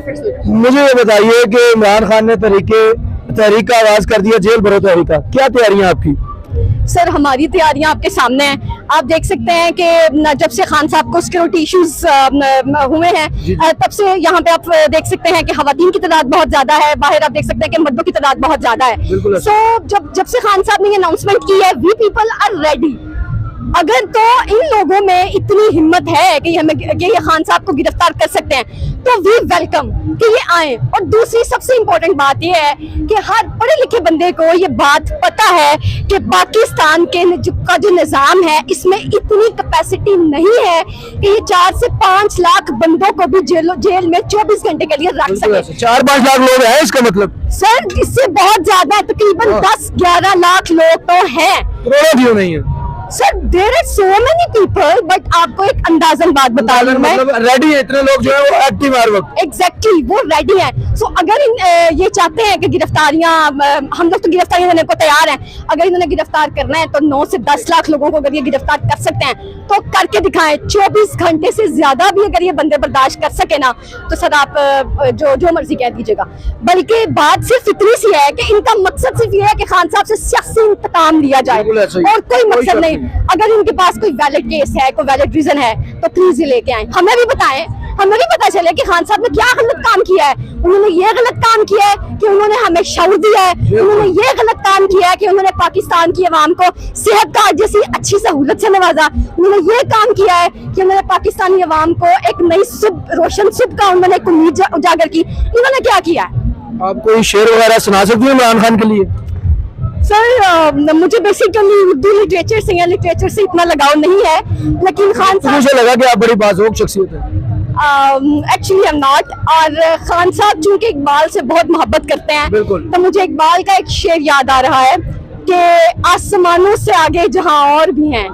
मुझे ये बताइए कि इमरान खान ने तहरीक का आगाज कर दिया, जेल भरो तहरीक का, क्या तैयारियां आपकी? सर हमारी तैयारियां आपके सामने हैं। आप देख सकते हैं कि जब से खान साहब को सिक्योरिटी इश्यूज हुए हैं तब से यहाँ पे आप देख सकते हैं कि खवातीन की तादाद बहुत ज्यादा है, बाहर आप देख सकते हैं कि मर्दों की तादाद बहुत ज्यादा है। सो जब से खान साहब ने ये अनाउंसमेंट की है, वी पीपल आर रेडी। अगर तो इन लोगों में इतनी हिम्मत है कि ये खान साहब को गिरफ्तार कर सकते हैं तो वी वेलकम कि ये आए। और दूसरी सबसे इम्पोर्टेंट बात ये है कि हर पढ़े लिखे बंदे को ये बात पता है कि पाकिस्तान का जो निज़ाम है इसमें इतनी कैपेसिटी नहीं है कि ये 4 से 5 लाख बंदों को भी जेल में 24 घंटे के लिए रख सके। 4-5 लाख लोग हैं इसका मतलब? सर इससे बहुत ज्यादा, तकरीबन 10-11 लाख लोग तो हैं। करोड़ों क्यों नहीं है? Sir there are so many people, but आपको एक अंदाजन बात बता रही हूँ मैं, मतलब रेडी है इतने लोग जो है वो एक्टिव है हर वक्त। एग्जैक्टली वो रेडी है। सो अगर ये चाहते हैं कि गिरफ्तारियां, हम लोग तो गिरफ्तारियां देने को तैयार हैं। अगर इन्होंने गिरफ्तार करना है तो 9 से 10 लाख लोगों को अगर ये गिरफ्तार कर सकते हैं तो करके दिखाएं। 24 घंटे से ज्यादा भी अगर ये बंदे बर्दाश्त कर सके ना तो सर आप जो मर्जी कह दीजिएगा। बल्कि बात सिर्फ इतनी सी है कि इनका मकसद सिर्फ ये है कि खान साहब से सियासी इंतकाम लिया जाए और कोई मकसद नहीं। अगर इनके पास कोई वैलिड केस है, कोई वैलिड रीजन है तो प्लीज ये लेके आए, हमें भी बताएं, हमें भी पता चले कि खान साहब ने क्या गलत काम किया है। उन्होंने ये गलत काम किया है कि उन्होंने हमें शऊर दिया है, उन्होंने ये गलत काम किया है कि उन्होंने पाकिस्तान की आवाम को सेहत कार्ड जैसी अच्छी सहूलत से नवाजा, उन्होंने ये काम किया है कि उन्होंने पाकिस्तानी आवाम को एक नई सुबह, रोशन सुबह का उन्होंने एक उम्मीद उजागर की। इन्होंने क्या किया है? आप कोई शेर वगैरह सुना सकती हैं इमरान खान के लिए? सर मुझे बेसिकली उर्दू लिटरेचर से या लिटरेचर से इतना लगाव नहीं है, लेकिन खान साहब, मुझे लगा कि आप बड़ी बाज़ोक शख्सियत है। Actually I am not. और खान साहब चूंकि इकबाल से बहुत मोहब्बत करते हैं तो मुझे इकबाल का एक शेर याद आ रहा है कि आसमानों से आगे जहां और भी हैं,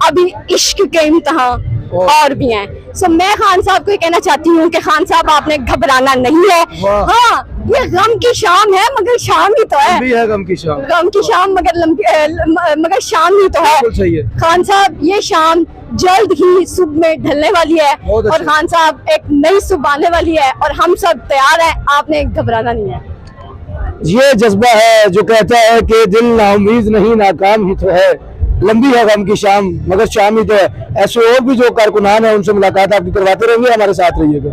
अभी इश्क के इम्तिहान और भी हैं। सो मैं खान साहब को ये कहना चाहती हूँ कि खान साहब आपने घबराना नहीं है। हाँ ये गम की शाम है मगर शाम ही तो है, गम की शाम, गम की शाम मगर शाम ही तो है। सही है खान साहब, ये शाम जल्द ही सुबह में ढलने वाली है और खान साहब एक नई सुबह आने वाली है और हम सब तैयार हैं, आपने घबराना नहीं है। ये जज्बा है जो कहता है कि दिल नाउमीद नहीं नाकाम ही तो है, लंबी है गम की शाम मगर शाम ही तो है। ऐसे और भी जो कारकुनान है उनसे मुलाकात आपकी करवाते रहेंगे, हमारे साथ रहिएगा।